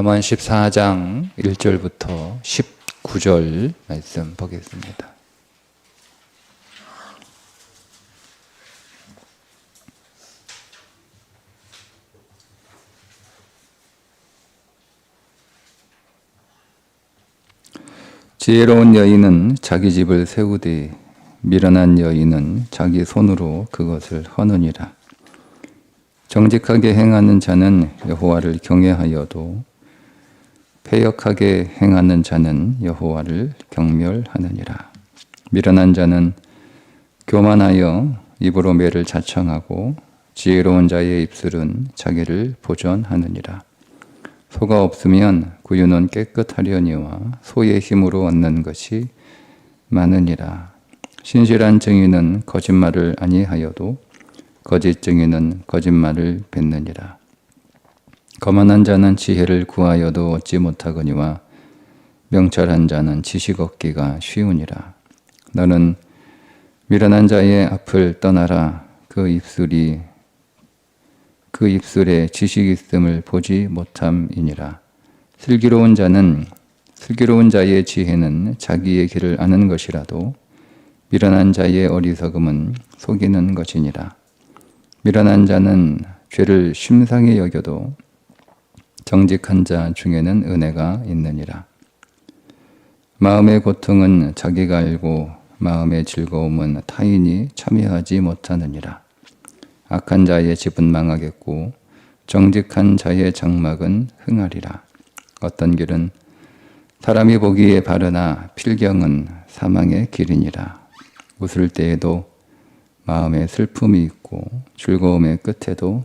잠언 14장 1절부터 19절 말씀 보겠습니다. 지혜로운 여인은 자기 집을 세우되 미련한 여인은 자기 손으로 그것을 허느니라. 정직하게 행하는 자는 여호와를 경외하여도 패역하게 행하는 자는 여호와를 경멸하느니라. 미련한 자는 교만하여 입으로 매를 자청하고 지혜로운 자의 입술은 자기를 보전하느니라. 소가 없으면 구유는 깨끗하려니와 소의 힘으로 얻는 것이 많으니라. 신실한 증인은 거짓말을 아니하여도 거짓 증인은 거짓말을 뱉느니라. 거만한 자는 지혜를 구하여도 얻지 못하거니와 명철한 자는 지식 얻기가 쉬우니라. 너는 미련한 자의 앞을 떠나라. 그 입술에 지식 있음을 보지 못함이니라. 슬기로운 자의 지혜는 자기의 길을 아는 것이라도 미련한 자의 어리석음은 속이는 것이니라. 미련한 자는 죄를 심상히 여겨도 정직한 자 중에는 은혜가 있느니라. 마음의 고통은 자기가 알고 마음의 즐거움은 타인이 참여하지 못하느니라. 악한 자의 집은 망하겠고 정직한 자의 장막은 흥하리라. 어떤 길은 사람이 보기에 바르나 필경은 사망의 길이니라. 웃을 때에도 마음에 슬픔이 있고 즐거움의 끝에도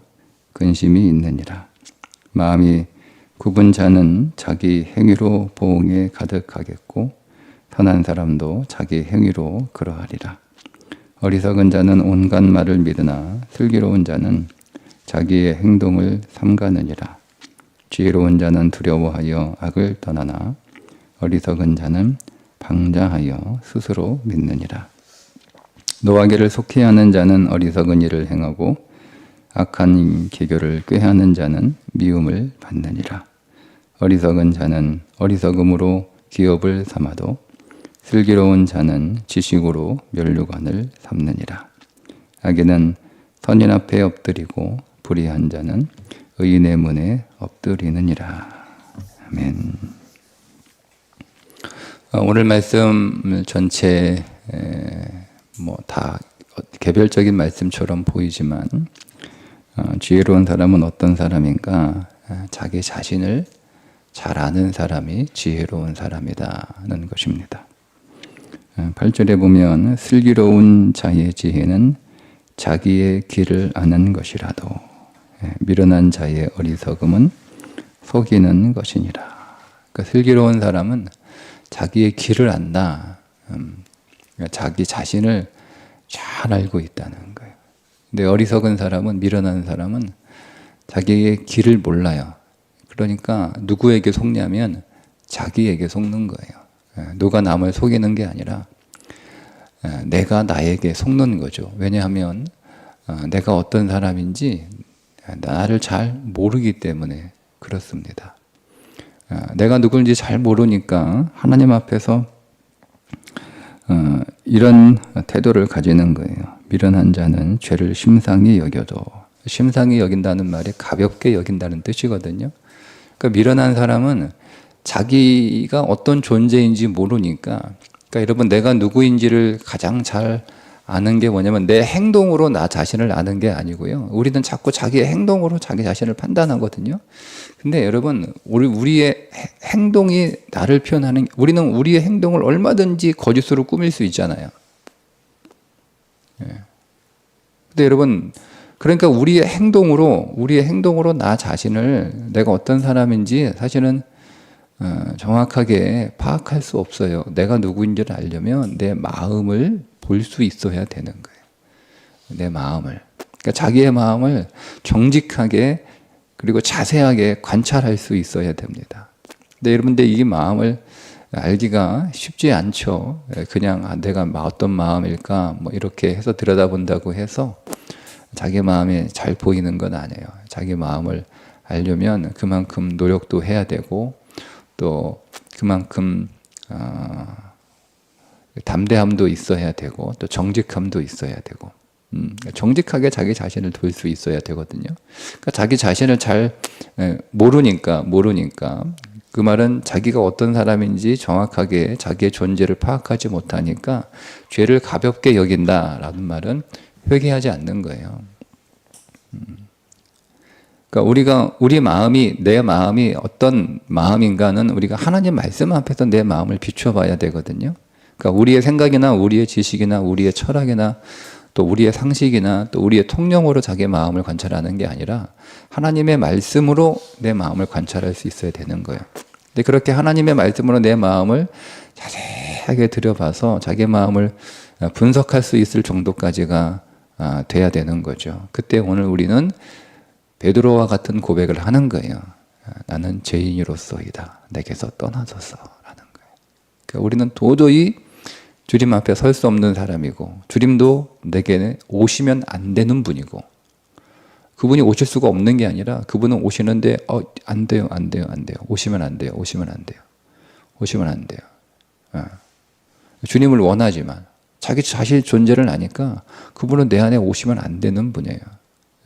근심이 있느니라. 마음이 굽은 자는 자기 행위로 보응에 가득하겠고 선한 사람도 자기 행위로 그러하리라. 어리석은 자는 온갖 말을 믿으나 슬기로운 자는 자기의 행동을 삼가느니라. 지혜로운 자는 두려워하여 악을 떠나나 어리석은 자는 방자하여 스스로 믿느니라. 노하기를 속히하는 자는 어리석은 일을 행하고 악한 계교를 꾀하는 자는 미움을 받느니라. 어리석은 자는 어리석음으로 기업을 삼아도 슬기로운 자는 지식으로 면류관을 삼느니라. 악인은 선인 앞에 엎드리고 불의한 자는 의인의 문에 엎드리느니라. 아멘. 오늘 말씀 전체 다 개별적인 말씀처럼 보이지만 지혜로운 사람은 어떤 사람인가? 자기 자신을 잘 아는 사람이 지혜로운 사람이다는 것입니다. 8절에 보면 슬기로운 자의 지혜는 자기의 길을 아는 것이라도 미련한 자의 어리석음은 속이는 것이니라. 그러니까 슬기로운 사람은 자기의 길을 안다. 자기 자신을 잘 알고 있다는 거예요. 근데 어리석은 사람은, 미련한 사람은 자기의 길을 몰라요. 그러니까 누구에게 속냐면 자기에게 속는 거예요. 누가 남을 속이는 게 아니라 내가 나에게 속는 거죠. 왜냐하면 내가 어떤 사람인지 나를 잘 모르기 때문에 그렇습니다. 내가 누구인지 잘 모르니까 하나님 앞에서 이런 태도를 가지는 거예요. 미련한 자는 죄를 심상히 여겨도, 심상히 여긴다는 말이 가볍게 여긴다는 뜻이거든요. 그러니까 미련한 사람은 자기가 어떤 존재인지 모르니까, 그러니까 여러분, 내가 누구인지를 가장 잘 아는 게 뭐냐면 내 행동으로 나 자신을 아는 게 아니고요. 우리는 자꾸 자기의 행동으로 자기 자신을 판단하거든요. 근데 여러분, 우리의 행동이 나를 표현하는, 우리는 우리의 행동을 얼마든지 거짓으로 꾸밀 수 있잖아요. 근데 여러분, 그러니까 우리의 행동으로 나 자신을, 내가 어떤 사람인지 사실은 정확하게 파악할 수 없어요. 내가 누구인지를 알려면 내 마음을 볼 수 있어야 되는 거예요. 내 마음을. 그러니까 자기의 마음을 정직하게 그리고 자세하게 관찰할 수 있어야 됩니다. 근데 여러분들 이 마음을 알기가 쉽지 않죠. 그냥 내가 어떤 마음일까 이렇게 해서 들여다본다고 해서 자기 마음이 잘 보이는 건 아니에요. 자기 마음을 알려면 그만큼 노력도 해야 되고 또 그만큼 담대함도 있어야 되고 또 정직함도 있어야 되고 정직하게 자기 자신을 돌 수 있어야 되거든요. 그러니까 자기 자신을 잘 모르니까 그 말은 자기가 어떤 사람인지 정확하게 자기의 존재를 파악하지 못하니까 죄를 가볍게 여긴다라는 말은 회개하지 않는 거예요. 그러니까 우리 마음이 내 마음이 어떤 마음인가는 우리가 하나님 말씀 앞에서 내 마음을 비춰봐야 되거든요. 그러니까 우리의 생각이나 우리의 지식이나 우리의 철학이나 또 우리의 상식이나 또 우리의 통념으로 자기 마음을 관찰하는 게 아니라 하나님의 말씀으로 내 마음을 관찰할 수 있어야 되는 거예요. 근데 그렇게 하나님의 말씀으로 내 마음을 자세하게 들여봐서 자기 마음을 분석할 수 있을 정도까지가 돼야 되는 거죠. 그때 오늘 우리는 베드로와 같은 고백을 하는 거예요. 나는 죄인으로서이다. 내게서 떠나소서라는 거예요. 그러니까 우리는 도저히 주님 앞에 설 수 없는 사람이고 주님도 내게 오시면 안 되는 분이고 그분이 오실 수가 없는 게 아니라 그분은 오시는데 안 돼요. 오시면 안 돼요. 주님을 원하지만 자기 자신의 존재를 아니까 그분은 내 안에 오시면 안 되는 분이에요.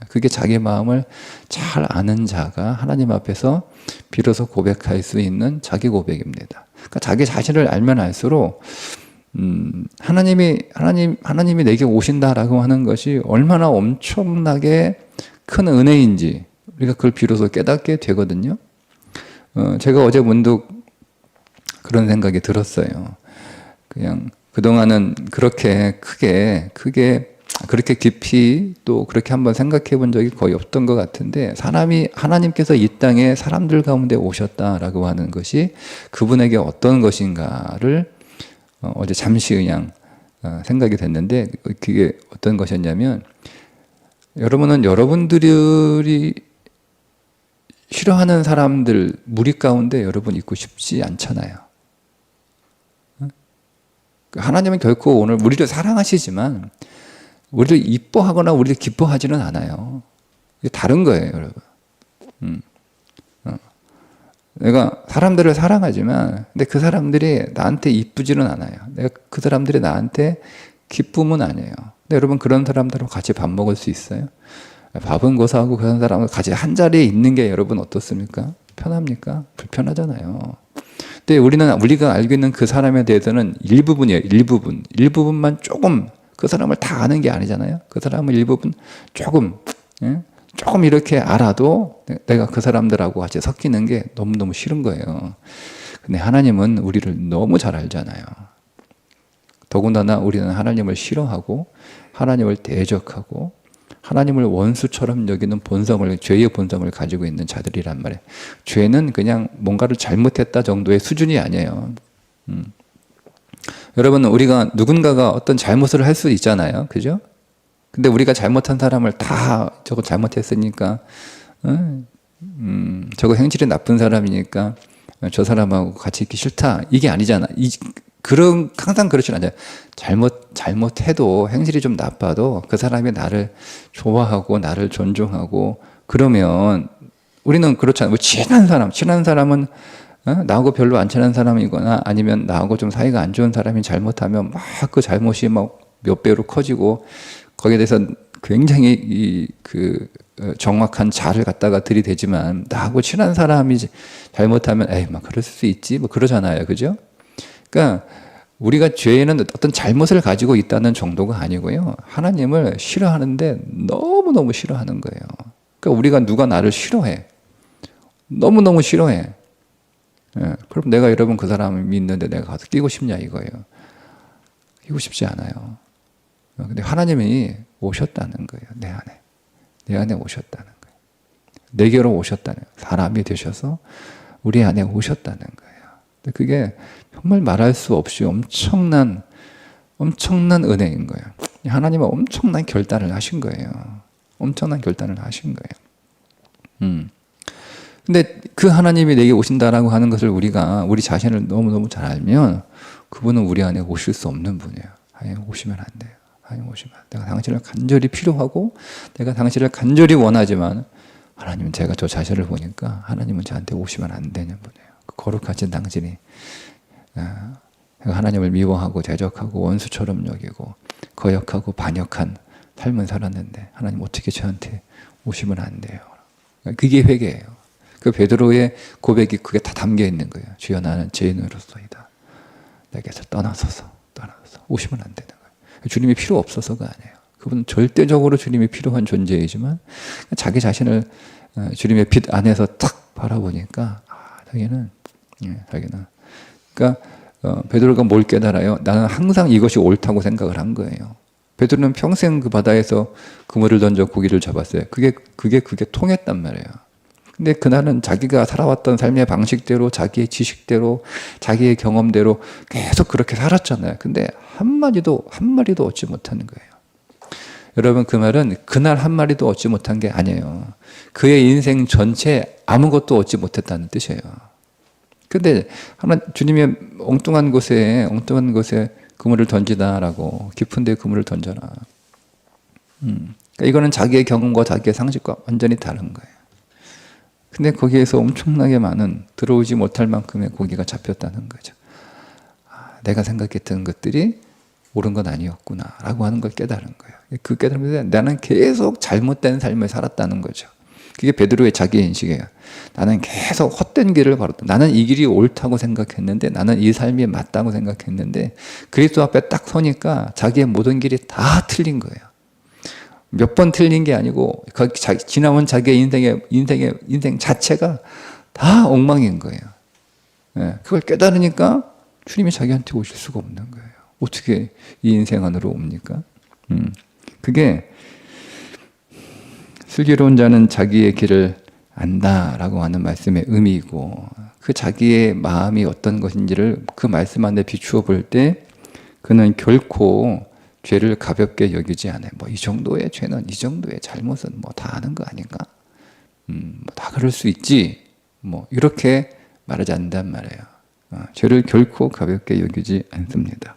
그게 자기 마음을 잘 아는 자가 하나님 앞에서 비로소 고백할 수 있는 자기 고백입니다. 그러니까 자기 자신을 알면 알수록 하나님이 내게 오신다라고 하는 것이 얼마나 엄청나게 큰 은혜인지 우리가 그걸 비로소 깨닫게 되거든요. 제가 어제 문득 그런 생각이 들었어요. 그냥 그동안은 그렇게 크게 그렇게 깊이 또 그렇게 한번 생각해 본 적이 거의 없던 것 같은데 하나님께서 이 땅에 사람들 가운데 오셨다라고 하는 것이 그분에게 어떤 것인가를 어제 잠시 그냥 생각이 됐는데 그게 어떤 것이었냐면 여러분은 여러분들이 싫어하는 사람들 무리 가운데 여러분 있고 싶지 않잖아요. 하나님은 결코 오늘 우리를 사랑하시지만 우리를 이뻐하거나 우리를 기뻐하지는 않아요. 이게 다른 거예요, 여러분. 내가 사람들을 사랑하지만 근데 그 사람들이 나한테 이쁘지는 않아요. 내가 그 사람들이 나한테 기쁨은 아니에요. 근데 여러분 그런 사람들하고 같이 밥 먹을 수 있어요? 밥은 고사하고 그런 사람과 같이 한 자리에 있는 게 여러분 어떻습니까? 편합니까? 불편하잖아요. 근데 우리가 알고 있는 그 사람에 대해서는 일부분이에요. 일부분만 조금 그 사람을 다 아는 게 아니잖아요. 그 사람을 일부분 조금 이렇게 알아도 내가 그 사람들하고 같이 섞이는 게 너무너무 싫은 거예요. 근데 하나님은 우리를 너무 잘 알잖아요. 더군다나 우리는 하나님을 싫어하고 하나님을 대적하고 하나님을 원수처럼 여기는 죄의 본성을 가지고 있는 자들이란 말이에요. 죄는 그냥 뭔가를 잘못했다 정도의 수준이 아니에요. 여러분 우리가 누군가가 어떤 잘못을 할 수 있잖아요. 그죠? 근데 우리가 잘못한 사람을 다 저거 잘못했으니까 저거 행실이 나쁜 사람이니까 저 사람하고 같이 있기 싫다. 이게 아니잖아. 항상 그렇진 않아요. 잘못해도 행실이 좀 나빠도 그 사람이 나를 좋아하고 나를 존중하고 그러면 우리는 그렇잖아요. 친한 사람은 나하고 별로 안 친한 사람이거나 아니면 나하고 좀 사이가 안 좋은 사람이 잘못하면 막 그 잘못이 막 몇 배로 커지고 거기에 대해서 굉장히 정확한 자를 갖다가 들이대지만 나하고 친한 사람이 잘못하면 막 그럴 수 있지 뭐 그러잖아요. 그죠? 그러니까 우리가 죄에는 어떤 잘못을 가지고 있다는 정도가 아니고요. 하나님을 싫어하는데 너무너무 싫어하는 거예요. 그러니까 우리가 누가 나를 싫어해. 너무너무 싫어해. 그럼 내가 여러분 그 사람을 믿는데 내가 가서 끼고 싶냐 이거예요. 끼고 싶지 않아요. 근데 하나님이 오셨다는 거예요. 내 안에 오셨다는 거예요. 내게로 오셨다는 거예요. 사람이 되셔서 우리 안에 오셨다는 거예요. 근데 그게 정말 말할 수 없이 엄청난 은혜인 거예요. 하나님은 엄청난 결단을 하신 거예요. 근데 그 하나님이 내게 오신다라고 하는 것을 우리 자신을 너무너무 잘 알면 그분은 우리 안에 오실 수 없는 분이에요. 하나님 오시면 안 돼요. 하나님 오시면 내가 당신을 간절히 필요하고 내가 당신을 간절히 원하지만 하나님은 제가 저 자신을 보니까 하나님은 저한테 오시면 안 되는 분이에요. 그 거룩하신 당신이 하나님을 미워하고 대적하고 원수처럼 여기고 거역하고 반역한 삶을 살았는데 하나님 어떻게 저한테 오시면 안 돼요. 그게 회개예요. 그 베드로의 고백이 그게 다 담겨 있는 거예요. 주여 나는 죄인으로서이다. 내게서 떠나소서 오시면 안 되는 거예요. 주님이 필요 없어서가 아니에요. 그분은 절대적으로 주님이 필요한 존재이지만 자기 자신을 주님의 빛 안에서 탁 바라보니까 자기는 그러니까 베드로가 뭘 깨달아요? 나는 항상 이것이 옳다고 생각을 한 거예요. 베드로는 평생 그 바다에서 그물을 던져 고기를 잡았어요. 그게 통했단 말이에요. 근데 그날은 자기가 살아왔던 삶의 방식대로, 자기의 지식대로, 자기의 경험대로 계속 그렇게 살았잖아요. 근데 한 마리도 얻지 못하는 거예요. 여러분, 그 말은 그날 한 마리도 얻지 못한 게 아니에요. 그의 인생 전체 아무것도 얻지 못했다는 뜻이에요. 근데 주님의 엉뚱한 곳에 그물을 던지다라고, 깊은 데 그물을 던져라. 그러니까 이거는 자기의 경험과 자기의 상식과 완전히 다른 거예요. 근데 거기에서 엄청나게 많은 들어오지 못할 만큼의 고기가 잡혔다는 거죠. 내가 생각했던 것들이 옳은 건 아니었구나 라고 하는 걸 깨달은 거예요. 그 깨달으면서 나는 계속 잘못된 삶을 살았다는 거죠. 그게 베드로의 자기 인식이에요. 나는 계속 헛된 길을 걸었다. 나는 이 길이 옳다고 생각했는데, 나는 이 삶이 맞다고 생각했는데, 그리스도 앞에 딱 서니까 자기의 모든 길이 다 틀린 거예요. 몇 번 틀린 게 아니고 지나온 자기의 인생 자체가 다 엉망인 거예요. 그걸 깨달으니까 주님이 자기한테 오실 수가 없는 거예요. 어떻게 이 인생 안으로 옵니까? 그게 슬기로운 자는 자기의 길을 안다라고 하는 말씀의 의미이고, 그 자기의 마음이 어떤 것인지를 그 말씀 안에 비추어 볼 때 그는 결코 죄를 가볍게 여기지 않아요. 이 정도의 죄는, 이 정도의 잘못은 다 아는 거 아닌가? 다 그럴 수 있지. 이렇게 말하지 않는단 말이에요. 죄를 결코 가볍게 여기지 않습니다.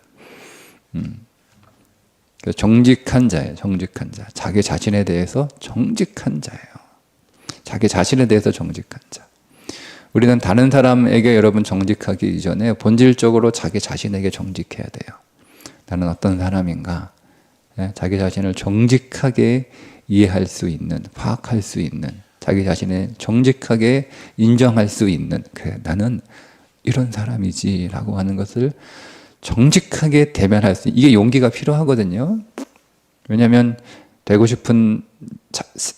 정직한 자예요. 정직한 자. 자기 자신에 대해서 정직한 자예요. 자기 자신에 대해서 정직한 자. 우리는 다른 사람에게 여러분 정직하기 이전에 본질적으로 자기 자신에게 정직해야 돼요. 나는 어떤 사람인가? 자기 자신을 정직하게 이해할 수 있는, 파악할 수 있는, 자기 자신을 정직하게 인정할 수 있는, 그래, 나는 이런 사람이지라고 하는 것을 정직하게 대면할 수 있는, 이게 용기가 필요하거든요. 왜냐하면 되고 싶은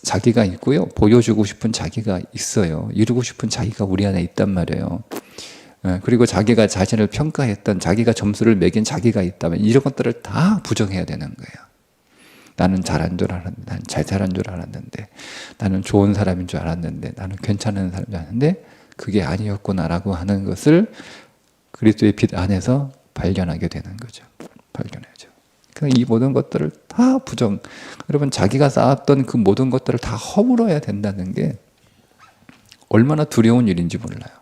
자기가 있고요, 보여주고 싶은 자기가 있어요. 이루고 싶은 자기가 우리 안에 있단 말이에요. 그리고 자기가 자신을 평가했던, 자기가 점수를 매긴 자기가 있다면 이런 것들을 다 부정해야 되는 거예요. 나는 잘한 줄 알았는데, 나는 잘 살은 줄 알았는데, 나는 좋은 사람인 줄 알았는데, 나는 괜찮은 사람인 줄 알았는데 그게 아니었구나라고 하는 것을 그리스도의 빛 안에서 발견하게 되는 거죠. 발견하죠. 그러니까 이 모든 것들을 다 여러분, 자기가 쌓았던 그 모든 것들을 다 허물어야 된다는 게 얼마나 두려운 일인지 몰라요.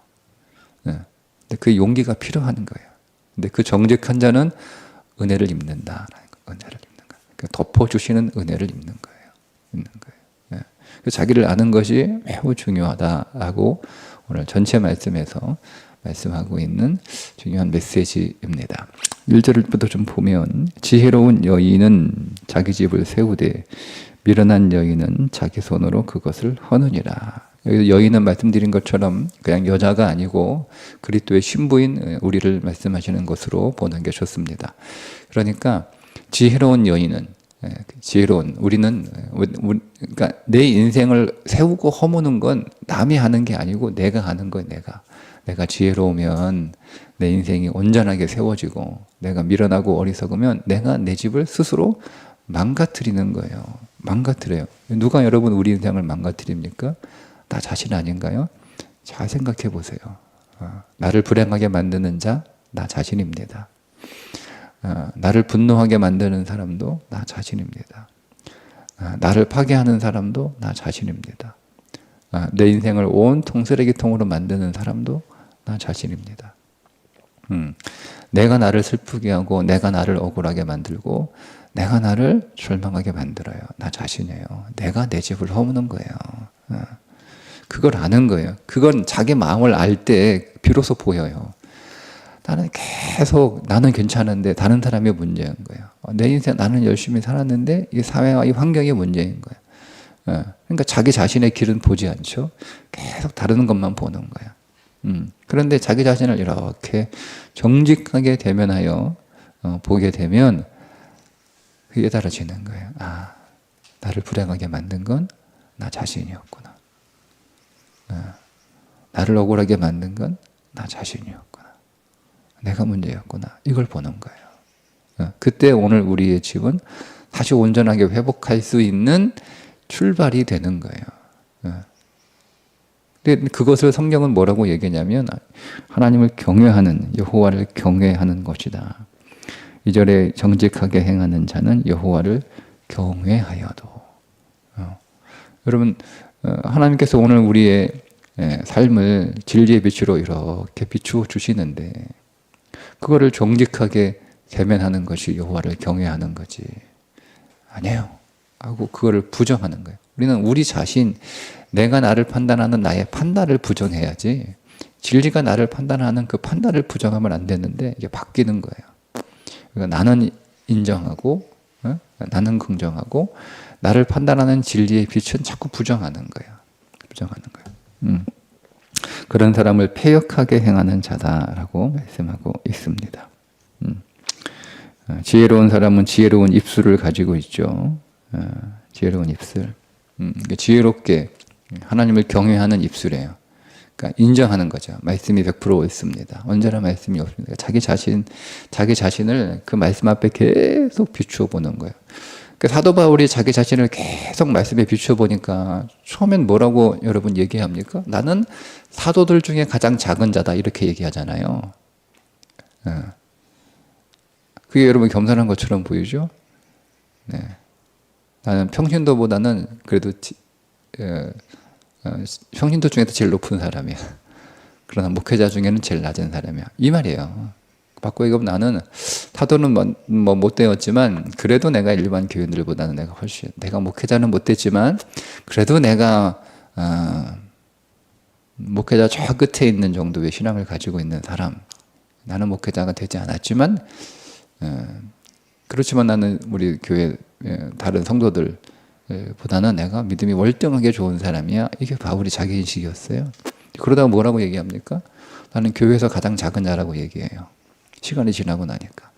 근데 그 용기가 필요한 거예요. 근데 그 정직한 자는 은혜를 입는다라는 거예요. 은혜를 입는 거예요. 그러니까 덮어주시는 은혜를 입는 거예요. 자기를 아는 것이 매우 중요하다라고 오늘 전체 말씀에서 말씀하고 있는 중요한 메시지입니다. 1절부터 좀 보면, 지혜로운 여인은 자기 집을 세우되 미련한 여인은 자기 손으로 그것을 허느니라. 여인은 말씀드린 것처럼 그냥 여자가 아니고 그리스도의 신부인 우리를 말씀하시는 것으로 보는 게 좋습니다. 그러니까 지혜로운 여인은, 우리는, 그러니까 내 인생을 세우고 허무는 건 남이 하는 게 아니고 내가 하는 거예요. 내가 지혜로우면 내 인생이 온전하게 세워지고, 내가 미련하고 어리석으면 내가 내 집을 스스로 망가뜨리는 거예요. 망가뜨려요. 누가 여러분 우리 인생을 망가뜨립니까? 나 자신 아닌가요? 잘 생각해 보세요. 나를 불행하게 만드는 자, 나 자신입니다. 나를 분노하게 만드는 사람도 나 자신입니다. 나를 파괴하는 사람도 나 자신입니다. 내 인생을 온통 쓰레기통으로 만드는 사람도 나 자신입니다. 내가 나를 슬프게 하고, 내가 나를 억울하게 만들고, 내가 나를 절망하게 만들어요. 나 자신이에요. 내가 내 집을 허무는 거예요. 그걸 아는 거예요. 그건 자기 마음을 알 때 비로소 보여요. 나는 계속 나는 괜찮은데 다른 사람이 문제인 거예요. 내 인생 나는 열심히 살았는데 이 사회와 이 환경이 문제인 거예요. 그러니까 자기 자신의 길은 보지 않죠. 계속 다른 것만 보는 거예요. 그런데 자기 자신을 이렇게 정직하게 대면하여 보게 되면 그게 달라지는 거예요. 아, 나를 불행하게 만든 건 나 자신이었구나. 나를 억울하게 만든 건 나 자신이었구나. 내가 문제였구나. 이걸 보는 거예요. 그때 오늘 우리의 집은 다시 온전하게 회복할 수 있는 출발이 되는 거예요. 근데 그것을 성경은 뭐라고 얘기하냐면 하나님을 경외하는, 여호와를 경외하는 것이다. 2절에 정직하게 행하는 자는 여호와를 경외하여도. 여러분, 하나님께서 오늘 우리의 삶을 진리의 빛으로 이렇게 비추어 주시는데 그거를 정직하게 대면하는 것이 여호와를 경외하는 거지. 아니에요. 하고 그거를 부정하는 거예요. 우리는 우리 자신, 내가 나를 판단하는 나의 판단을 부정해야지 진리가 나를 판단하는 그 판단을 부정하면 안 되는데 이게 바뀌는 거예요. 그러니까 나는 인정하고 나는 긍정하고 나를 판단하는 진리의 빛은 자꾸 부정하는 거예요. 부정하는 거예요. 그런 사람을 패역하게 행하는 자다라고 말씀하고 있습니다. 지혜로운 사람은 지혜로운 입술을 가지고 있죠. 지혜로운 입술. 지혜롭게 하나님을 경외하는 입술이에요. 그러니까 인정하는 거죠. 말씀이 100% 옳습니다. 언제나 말씀이 옳습니다. 자기 자신을 그 말씀 앞에 계속 비추어 보는 거예요. 사도 바울이 자기 자신을 계속 말씀에 비추어 보니까 처음엔 뭐라고 여러분 얘기합니까? 나는 사도들 중에 가장 작은 자다 이렇게 얘기하잖아요. 그게 여러분 겸손한 것처럼 보이죠? 네. 나는 평신도보다는 그래도 평신도 중에도 제일 높은 사람이야. 그러나 목회자 중에는 제일 낮은 사람이야. 이 말이에요. 바꿔 얘기하면 나는 사도는 뭐 못 되었지만 그래도 내가 일반 교인들보다는 내가 훨씬, 내가 목회자는 못 됐지만 그래도 내가 목회자 저 끝에 있는 정도의 신앙을 가지고 있는 사람. 나는 목회자가 되지 않았지만 그렇지만 나는 우리 교회 다른 성도들보다는 내가 믿음이 월등하게 좋은 사람이야. 이게 바울이 자기 인식이었어요. 그러다가 뭐라고 얘기합니까? 나는 교회에서 가장 작은 자라고 얘기해요. 시간이 지나고 나니까.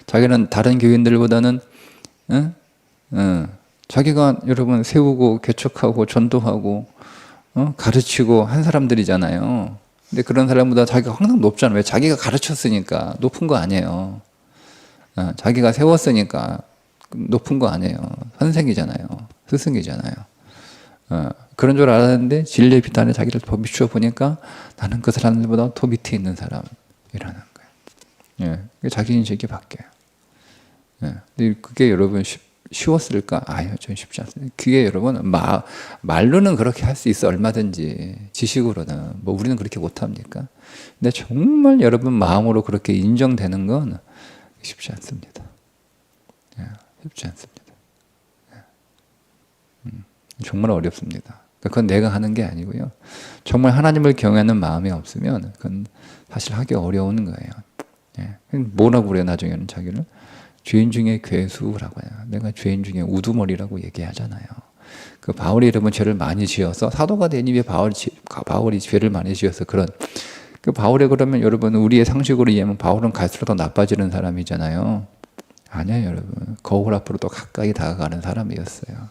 자기는 다른 교인들보다는 자기가 여러분 세우고 개척하고 전도하고 가르치고 한 사람들이잖아요. 근데 그런 사람보다 자기가 항상 높잖아요. 왜? 자기가 가르쳤으니까 높은 거 아니에요. 자기가 세웠으니까 높은 거 아니에요. 선생이잖아요. 스승이잖아요. 그런 줄 알았는데 진리의 빛 안에 자기를 더 비추어 보니까 나는 그 사람들보다 더 밑에 있는 사람이라는 거예요. 자기 인식이 바뀌어요. 근데 그게 여러분 쉬웠을까? 아니요, 전 쉽지 않습니다. 그게 여러분 말로는 그렇게 할 수 있어 얼마든지 지식으로는 뭐 우리는 그렇게 못합니까? 근데 정말 여러분 마음으로 그렇게 인정되는 건 쉽지 않습니다. 쉽지 않습니다. 정말 어렵습니다. 그건 내가 하는 게 아니고요. 정말 하나님을 경외하는 마음이 없으면 그건 사실 하기 어려운 거예요. 뭐라고 그래요? 나중에는 자기를 죄인 중에 괴수라고 해요. 내가 죄인 중에 우두머리라고 얘기하잖아요. 그 바울이 여러분 죄를 많이 지어서 사도가 되니 왜 바울이 죄를 많이 지어서 그런 그 바울이 그러면 여러분 우리의 상식으로 이해하면 바울은 갈수록 더 나빠지는 사람이잖아요. 아니에요, 여러분. 거울 앞으로 더 가까이 다가가는 사람이었어요.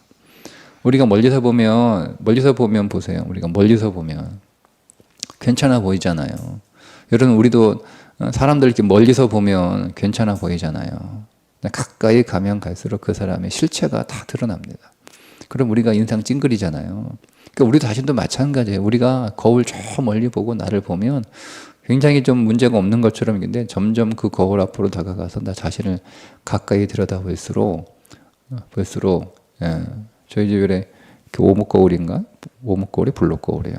우리가 멀리서 보면 보세요. 우리가 멀리서 보면 괜찮아 보이잖아요. 여러분 우리도 사람들 이렇게 멀리서 보면 괜찮아 보이잖아요. 가까이 가면 갈수록 그 사람의 실체가 다 드러납니다. 그럼 우리가 인상 찡그리잖아요. 그러니까 우리 자신도 마찬가지예요. 우리가 거울 저 멀리 보고 나를 보면 굉장히 좀 문제가 없는 것처럼 있는데 점점 그 거울 앞으로 다가가서 나 자신을 가까이 들여다볼수록 저희 집에 오목거울인가? 오목거울이 블록거울이에요.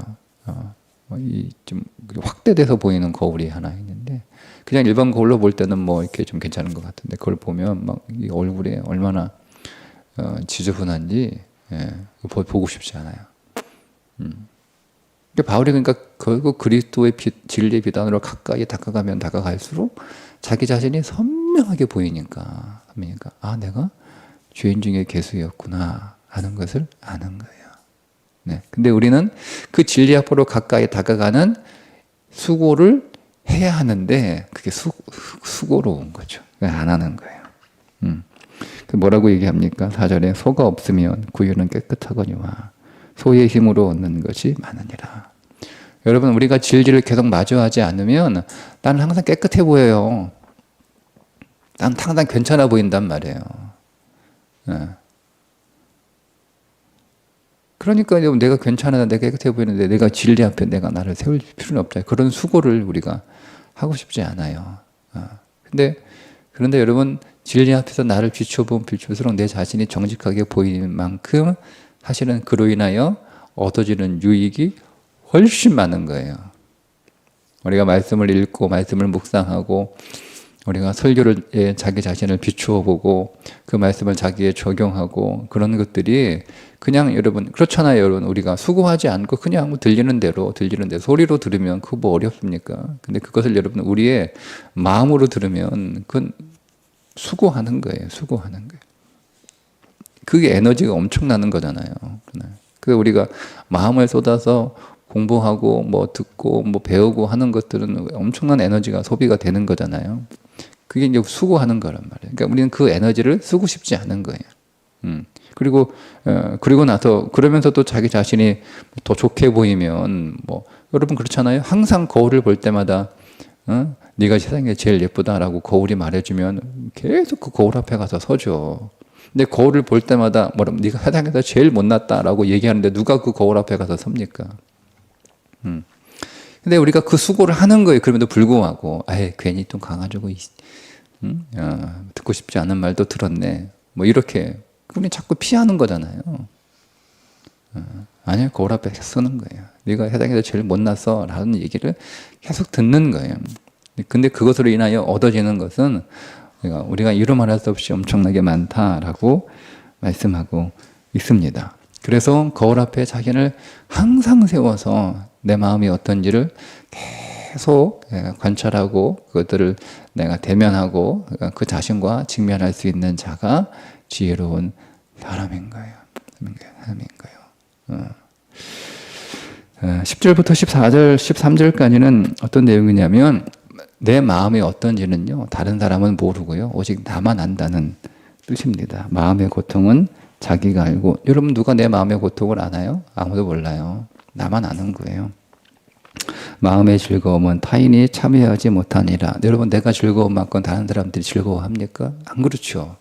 좀 확대돼서 보이는 거울이 하나 있는데 그냥 일반 거울로 볼 때는 뭐 이렇게 좀 괜찮은 것 같은데 그걸 보면 막 이 얼굴이 얼마나 지저분한지 보고 싶지 않아요. 바울이 그러니까 결국 그리스도의 진리의 비단으로 가까이 다가가면 다가갈수록 자기 자신이 선명하게 보이니까 아 내가 죄인 중에 괴수였구나 하는 것을 아는 거예요. 네. 근데 우리는 그 진리 앞으로 가까이 다가가는 수고를 해야 하는데 그게 수고로운 거죠. 안 하는 거예요. 그 뭐라고 얘기합니까? 4절에 소가 없으면 구유는 깨끗하거니와 소의 힘으로 얻는 것이 많으니라. 여러분 우리가 진리를 계속 마주하지 않으면 나는 항상 깨끗해 보여요. 난 항상 괜찮아 보인단 말이에요. 네. 그러니까 내가 괜찮아, 내가 깨끗해 보이는데 내가 진리 앞에 내가 나를 세울 필요는 없잖아요. 그런 수고를 우리가 하고 싶지 않아요. 그런데 여러분 진리 앞에서 나를 비춰보면 비출수록 내 자신이 정직하게 보이는 만큼 사실은 그로 인하여 얻어지는 유익이 훨씬 많은 거예요. 우리가 말씀을 읽고 말씀을 묵상하고 우리가 설교를 자기 자신을 비추어 보고 그 말씀을 자기에 적용하고 그런 것들이 그냥 여러분 그렇잖아요. 여러분 우리가 수고하지 않고 그냥 뭐 들리는 대로 소리로 들으면 그거 뭐 어렵습니까? 근데 그것을 여러분 우리의 마음으로 들으면 그건 수고하는 거예요. 그게 에너지가 엄청나는 거잖아요. 그 우리가 마음을 쏟아서 공부하고 뭐 듣고 뭐 배우고 하는 것들은 엄청난 에너지가 소비가 되는 거잖아요. 그게 이제 수고하는 거란 말이에요. 그러니까 우리는 그 에너지를 쓰고 싶지 않은 거예요. 그리고 나서 그러면서 또 자기 자신이 더 좋게 보이면 뭐 여러분 그렇잖아요. 항상 거울을 볼 때마다 네가 세상에 제일 예쁘다라고 거울이 말해주면 계속 그 거울 앞에 가서 서죠. 근데 거울을 볼 때마다 네가 세상에서 제일 못났다라고 얘기하는데 누가 그 거울 앞에 가서 섭니까? 근데 우리가 그 수고를 하는 거예요. 그럼에도 불구하고 괜히 좀 강아지고 듣고 싶지 않은 말도 들었네. 뭐 이렇게 우리 자꾸 피하는 거잖아요. 아니요, 거울 앞에 서는 거예요. 네가 세상에서 제일 못났어 라는 얘기를 계속 듣는 거예요. 근데 그것으로 인하여 얻어지는 것은 우리가 이루 말할 수 없이 엄청나게 많다라고 말씀하고 있습니다. 그래서 거울 앞에 자신을 항상 세워서 내 마음이 어떤지를 계속 관찰하고 그것들을 내가 대면하고 그 자신과 직면할 수 있는 자가 지혜로운 사람인 거예요. 10절부터 14절, 13절까지는 어떤 내용이냐면 내 마음이 어떤지는요 다른 사람은 모르고요 오직 나만 안다는 뜻입니다. 마음의 고통은 자기가 알고, 여러분 누가 내 마음의 고통을 아나요? 아무도 몰라요. 나만 아는 거예요. 마음의 즐거움은 타인이 참여하지 못하니라. 여러분 내가 즐거운 만큼 다른 사람들이 즐거워합니까? 안 그렇죠.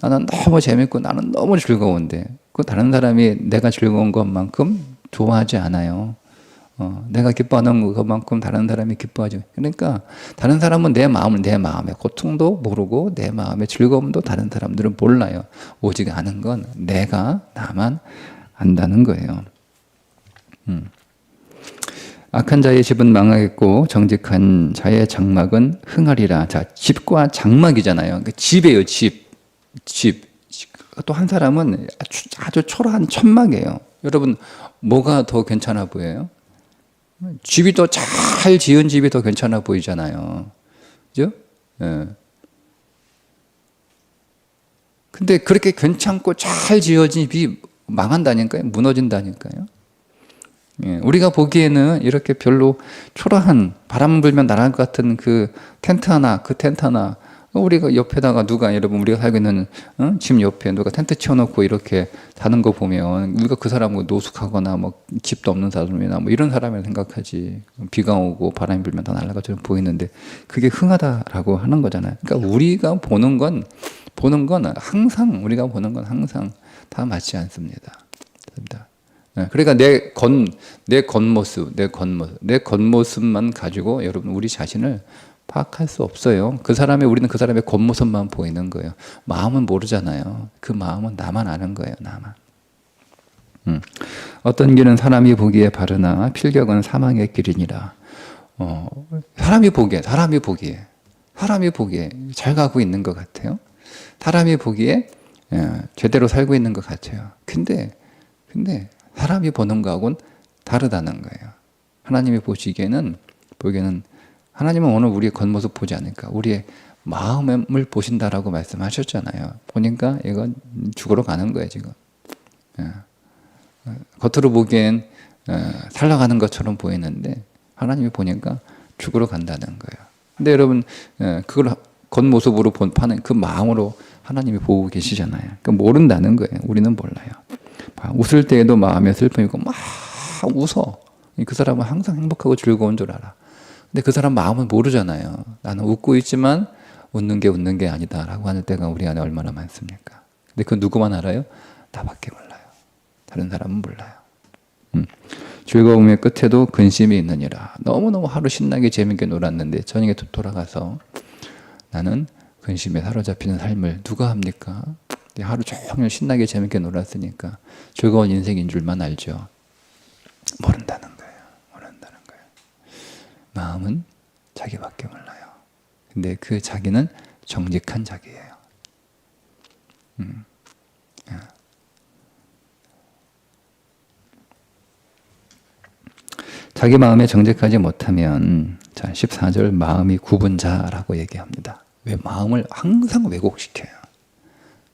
나는 너무 재밌고 나는 너무 즐거운데 그 다른 사람이 내가 즐거운 것만큼 좋아하지 않아요. 내가 기뻐하는 것만큼 다른 사람이 기뻐하지. 그러니까 다른 사람은 내 마음의 고통도 모르고 내 마음의 즐거움도 다른 사람들은 몰라요. 오직 아는 건 나만 안다는 거예요. 악한 자의 집은 망하겠고 정직한 자의 장막은 흥하리라. 자, 집과 장막이잖아요. 집이에요, 집. 또 한 사람은 아주 초라한 천막이에요. 여러분 뭐가 더 괜찮아 보여요? 집이 더 잘 지은 집이 더 괜찮아 보이잖아요. 그죠? 예. 근데 그렇게 괜찮고 잘 지어진 집이 망한다니까요. 무너진다니까요. 예. 우리가 보기에는 이렇게 별로 초라한 바람 불면 날아갈 것 같은 그 텐트 하나 우리가 옆에다가 여러분 우리가 살고 있는 집 옆에 누가 텐트 치워놓고 이렇게 사는 거 보면 우리가 그 사람을 노숙하거나 뭐 집도 없는 사람이나 뭐 이런 사람이라 생각하지. 비가 오고 바람이 불면 다 날아가처럼 보이는데 그게 흥하다라고 하는 거잖아요. 그러니까 우리가 보는 건 항상 다 맞지 않습니다. 그러니까 내 겉모습만 가지고 여러분 우리 자신을 파악할 수 없어요. 우리는 그 사람의 겉모습만 보이는 거예요. 마음은 모르잖아요. 그 마음은 나만 아는 거예요. 나만. 어떤 길은 사람이 보기에 바르나 필경은 사망의 길이니라. 사람이 보기에 잘 가고 있는 것 같아요. 사람이 보기에 제대로 살고 있는 것 같아요. 근데 사람이 보는 거하고는 다르다는 거예요. 하나님이 보기에는 하나님은 오늘 우리의 겉모습 보지 않으니까 우리의 마음을 보신다라고 말씀하셨잖아요. 보니까 이건 죽으러 가는 거예요, 지금. 겉으로 보기엔 살아가는 것처럼 보이는데 하나님이 보니까 죽으러 간다는 거예요. 근데 여러분 그걸 겉모습으로 파는 그 마음으로 하나님이 보고 계시잖아요. 그러니까 모른다는 거예요. 우리는 몰라요. 웃을 때에도 마음에 슬픔이고 막 웃어. 그 사람은 항상 행복하고 즐거운 줄 알아. 근데 그 사람 마음은 모르잖아요. 나는 웃고 있지만 웃는 게 아니다라고 하는 때가 우리 안에 얼마나 많습니까? 근데 그 누구만 알아요? 나밖에 몰라요. 다른 사람은 몰라요. 즐거움의 끝에도 근심이 있느니라. 너무너무 하루 신나게 재밌게 놀았는데 저녁에 돌아가서 나는 근심에 사로잡히는 삶을 누가 합니까? 하루 종일 신나게 재밌게 놀았으니까 즐거운 인생인 줄만 알죠. 모른다는 거예요. 마음은 자기밖에 몰라요. 근데 그 자기는 정직한 자기예요. 자기 마음에 정직하지 못하면, 자, 14절 마음이 굽은 자라고 얘기합니다. 왜 마음을 항상 왜곡시켜요?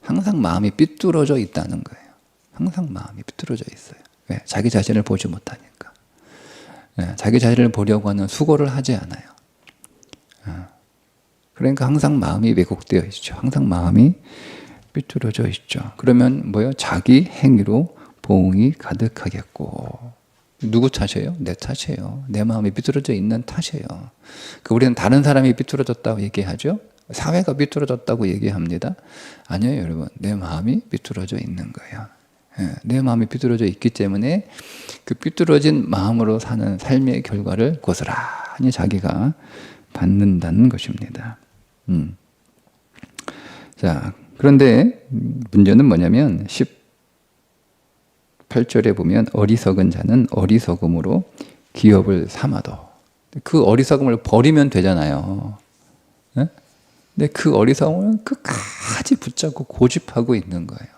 항상 마음이 삐뚤어져 있다는 거예요. 항상 마음이 삐뚤어져 있어요. 왜? 자기 자신을 보지 못하니까. 자기 자신을 보려고 하는 수고를 하지 않아요. 그러니까 항상 마음이 왜곡되어 있죠. 항상 마음이 삐뚤어져 있죠. 그러면 뭐예요? 자기 행위로 보응이 가득하겠고. 누구 탓이에요? 내 탓이에요. 내 마음이 삐뚤어져 있는 탓이에요. 우리는 다른 사람이 삐뚤어졌다고 얘기하죠. 사회가 삐뚤어졌다고 얘기합니다. 아니에요, 여러분. 내 마음이 삐뚤어져 있는 거예요. 내 마음이 삐뚤어져 있기 때문에 그 삐뚤어진 마음으로 사는 삶의 결과를 고스란히 자기가 받는다는 것입니다. 자, 그런데 문제는 뭐냐면 18절에 보면 어리석은 자는 어리석음으로 기업을 삼아도, 그 어리석음을 버리면 되잖아요. 근데 그 어리석음을 끝까지 붙잡고 고집하고 있는 거예요.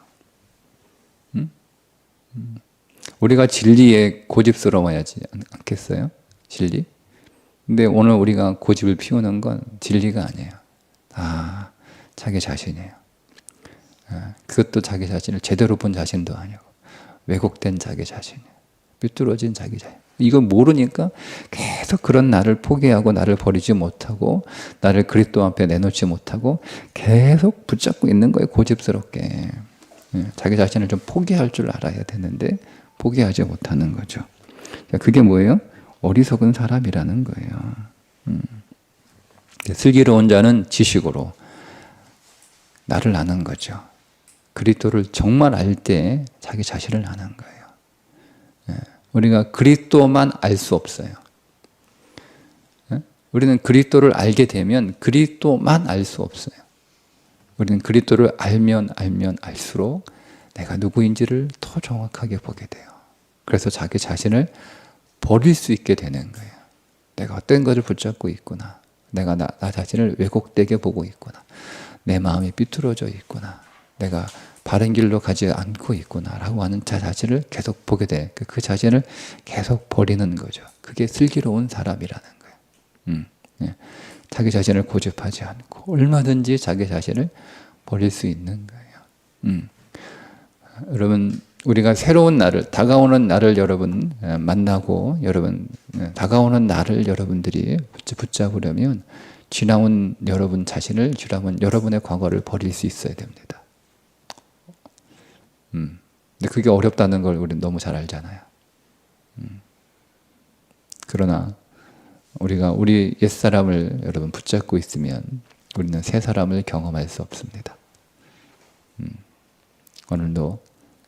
우리가 진리에 고집스러워야지 않겠어요? 진리? 근데 오늘 우리가 고집을 피우는 건 진리가 아니에요. 다 자기 자신이에요. 그것도 자기 자신을 제대로 본 자신도 아니고 왜곡된 자기 자신이에요. 삐뚤어진 자기 자신. 이걸 모르니까 계속 그런 나를 포기하고 나를 버리지 못하고 나를 그리스도 앞에 내놓지 못하고 계속 붙잡고 있는 거예요. 고집스럽게. 자기 자신을 좀 포기할 줄 알아야 되는데 포기하지 못하는 거죠. 그게 뭐예요? 어리석은 사람이라는 거예요. 슬기로운 자는 지식으로 나를 아는 거죠. 그리스도를 정말 알 때 자기 자신을 아는 거예요. 우리가 그리스도만 알 수 없어요. 우리는 그리스도를 알게 되면 그리스도만 알 수 없어요. 우리는 그리스도를 알면 알수록 내가 누구인지를 더 정확하게 보게 돼요. 그래서 자기 자신을 버릴 수 있게 되는 거예요. 내가 어떤 것을 붙잡고 있구나. 내가 나 자신을 왜곡되게 보고 있구나. 내 마음이 삐뚤어져 있구나. 내가 바른 길로 가지 않고 있구나 라고 하는 자 자신을 계속 보게 돼. 그 자신을 계속 버리는 거죠. 그게 슬기로운 사람이라는 거예요. 자기 자신을 고집하지 않고 얼마든지 자기 자신을 버릴 수 있는 거예요. 여러분, 우리가 새로운 나를, 다가오는 나를 여러분 만나고 다가오는 나를 여러분들이 붙잡으려면 지나온 여러분 자신을, 지나온 여러분의 과거를 버릴 수 있어야 됩니다. 근데 그게 어렵다는 걸 우리는 너무 잘 알잖아요. 그러나 우리가 우리 옛사람을 여러분 붙잡고 있으면 우리는 새 사람을 경험할 수 없습니다. 오늘도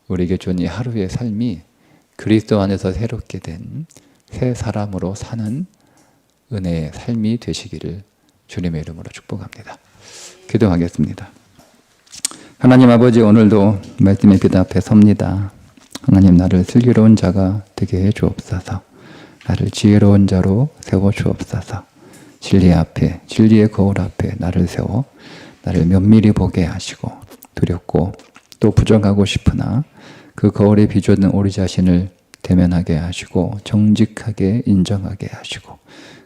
우리에게 준 이 하루의 삶이 그리스도 안에서 새롭게 된 새 사람으로 사는 은혜의 삶이 되시기를 주님의 이름으로 축복합니다. 기도하겠습니다. 하나님 아버지, 오늘도 말씀의 빛 앞에 섭니다. 하나님, 나를 슬기로운 자가 되게 해 주옵소서. 나를 지혜로운 자로 세워 주옵소서. 진리 앞에, 진리의 거울 앞에 나를 세워 나를 면밀히 보게 하시고, 두렵고 또 부정하고 싶으나 그 거울에 비추는 우리 자신을 대면하게 하시고 정직하게 인정하게 하시고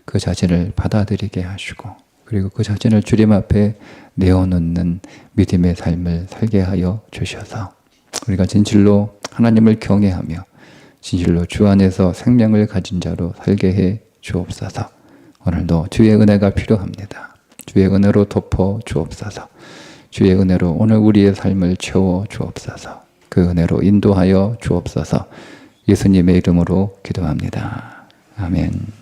그 자신을 받아들이게 하시고 그리고 그 자신을 주님 앞에 내어놓는 믿음의 삶을 살게 하여 주셔서 우리가 진실로 하나님을 경외하며 진실로 주 안에서 생명을 가진 자로 살게 해 주옵소서. 오늘도 주의 은혜가 필요합니다. 주의 은혜로 덮어 주옵소서. 주의 은혜로 오늘 우리의 삶을 채워 주옵소서. 그 은혜로 인도하여 주옵소서. 예수님의 이름으로 기도합니다. 아멘.